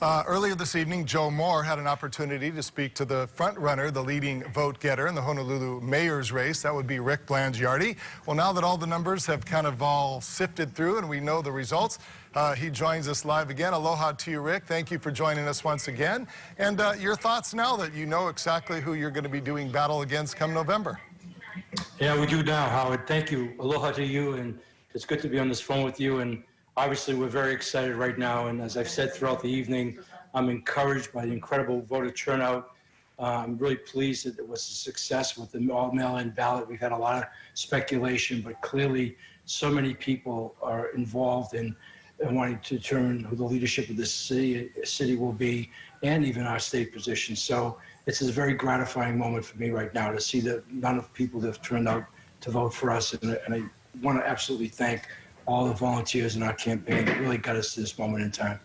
Earlier this evening, Joe Moore had an opportunity to speak to the front runner, the leading vote getter in the Honolulu mayor's race. That would be Rick Blangiardi. Well, now that all the numbers have kind of all sifted through and we know the results, he joins us live again. Aloha to you, Rick. Thank you for joining us once again. And your thoughts now that you know exactly who you're going to be doing battle against come November. Yeah, we do now, Howard. Thank you. Aloha to you, and it's good to be on this phone with you. And obviously, we're very excited right now. And as I've said throughout the evening, I'm encouraged by the incredible voter turnout. I'm really pleased that it was a success with the all mail-in ballot. We've had a lot of speculation, but clearly so many people are involved in wanting to determine who the leadership of this city will be, and even our state position. So it's a very gratifying moment for me right now to see the amount of people that have turned out to vote for us. And I want to absolutely thank all the volunteers in our campaign that really got us to this moment in time.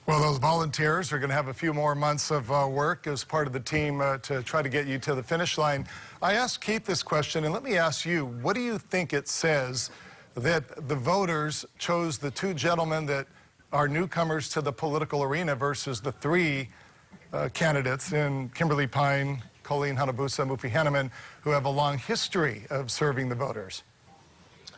Well, those volunteers are going to have a few more months of work as part of the team to try to get you to the finish line. I asked Keith this question, and let me ask you, what do you think it says that the voters chose the two gentlemen that are newcomers to the political arena versus the three candidates in Kimberly Pine, Colleen Hanabusa, Mufi Hannemann, who have a long history of serving the voters?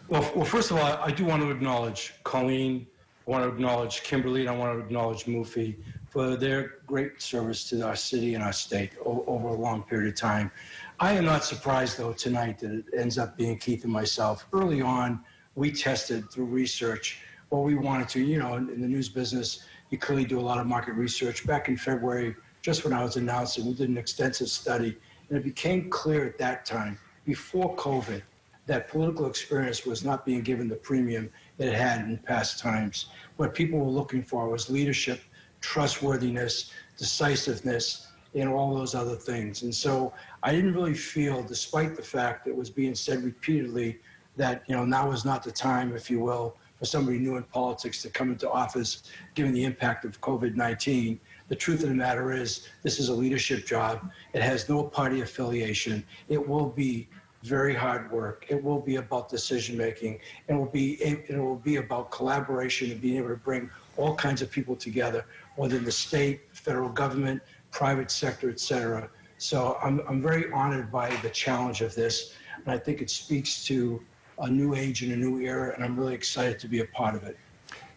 Well, first of all, I do want to acknowledge Colleen, I want to acknowledge Kimberly, and I want to acknowledge Mufi for their great service to our city and our state over a long period of time. I am not surprised, though, tonight that it ends up being Keith and myself. Early on, we tested through research what we wanted to. You know, in the news business, you clearly do a lot of market research. Back in February, just when I was announcing, we did an extensive study, and it became clear at that time, before COVID, that political experience was not being given the premium that it had in past times. What people were looking for was leadership, trustworthiness, decisiveness, and all those other things. And so I didn't really feel, despite the fact that it was being said repeatedly that, you know, now is not the time, if you will, for somebody new in politics to come into office, given the impact of COVID-19. The truth of the matter is, this is a leadership job. It has no party affiliation. It will be very hard work. It will be about decision-making, and it will be about collaboration and being able to bring all kinds of people together, whether in the state, federal government, private sector, et cetera. So I'm very honored by the challenge of this, and I think it speaks to a new age and a new era, and I'm really excited to be a part of it.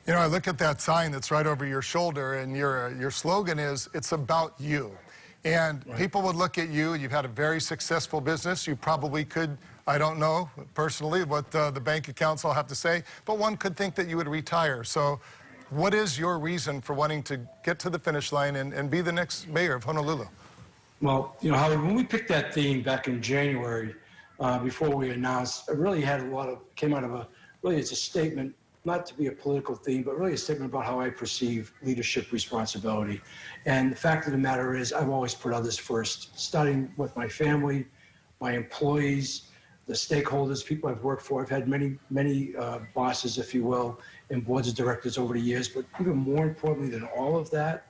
You know, I look at that sign that's right over your shoulder, and your slogan is, "It's about you." And right. People would look at you, you've had a very successful business. You probably could, I don't know personally what the bank accounts will have to say, but one could think that you would retire. So what is your reason for wanting to get to the finish line and be the next mayor of Honolulu? Well, you know, Howard, when we picked that theme back in January, before we announced, it really had came out of it's a statement, not to be a political theme, but really a statement about how I perceive leadership responsibility. And the fact of the matter is, I've always put others first, starting with my family, my employees, the stakeholders, people I've worked for. I've had many bosses, if you will, and boards of directors over the years, but even more importantly than all of that,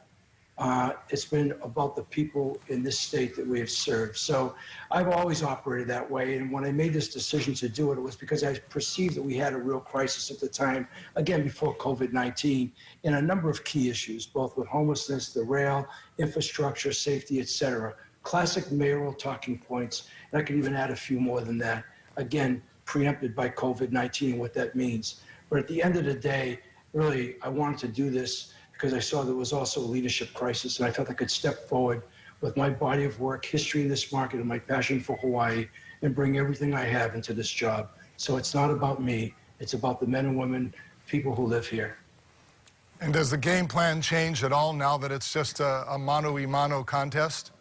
it's been about the people in this state that we have served. So I've always operated that way. And when I made this decision to do it, it was because I perceived that we had a real crisis at the time, again, before COVID-19, in a number of key issues, both with homelessness, the rail, infrastructure, safety, et cetera. Classic mayoral talking points. And I could even add a few more than that. Again, preempted by COVID-19 and what that means. But at the end of the day, really, I wanted to do this because I saw there was also a leadership crisis, and I felt I could step forward with my body of work, history in this market, and my passion for Hawaii, and bring everything I have into this job. So it's not about me, it's about the men and women, people who live here. And does the game plan change at all now that it's just a mano-a-mano contest?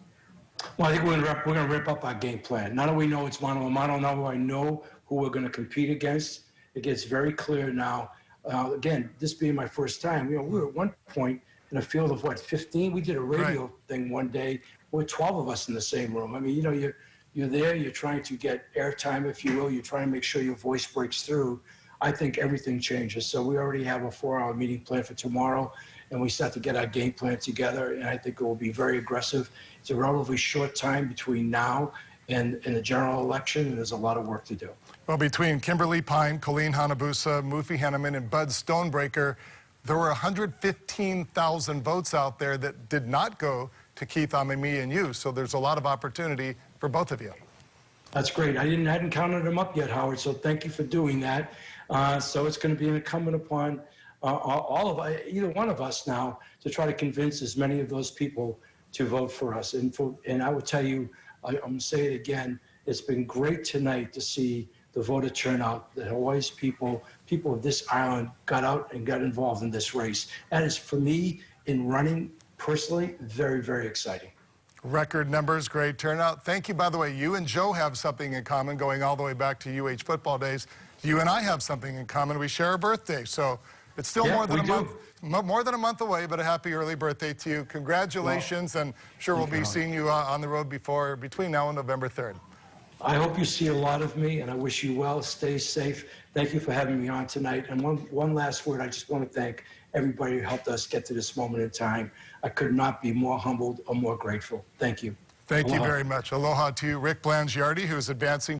Well, I think we're going to rip up our game plan. Now that we know it's mano-a-mano, now that I know who we're going to compete against, it gets very clear now. Again, this being my first time, you know, we were at one point in a field of, 15? We did a radio thing one day. There were 12 of us in the same room. I mean, you know, you're there, you're trying to get airtime, if you will. You're trying to make sure your voice breaks through. I think everything changes. So we already have a 4-hour meeting plan for tomorrow, and we start to get our game plan together, and I think it will be very aggressive. It's a relatively short time between now and the general election, and there's a lot of work to do. Well, between Kimberly Pine, Colleen Hanabusa, Mufi Hannemann, and Bud Stonebreaker, There were 115,000 votes out there that did not go to Keith, Amemi, and you. So there's a lot of opportunity for both of you. That's great. I hadn't counted them up yet, Howard, so thank you for doing that. So it's going to be incumbent upon either one of us now to try to convince as many of those people to vote for us. And I will tell you, I'm going to say it again, it's been great tonight to see the voter turnout, the Hawaii's people of this island got out and got involved in this race. That is, for me, in running personally, very, very exciting. Record numbers, great turnout. Thank you. By the way, you and Joe have something in common going all the way back to UH football days. You and I have something in common. We share a birthday. So it's still more than a month away, but a happy early birthday to you. Congratulations, and sure we'll be seeing you on the road between now and November 3rd. I hope you see a lot of me, and I wish you well. Stay safe. Thank you for having me on tonight. And one last word, I just want to thank everybody who helped us get to this moment in time. I could not be more humbled or more grateful. Thank you. Thank you very much. Aloha to you, Rick Blangiardi, who's advancing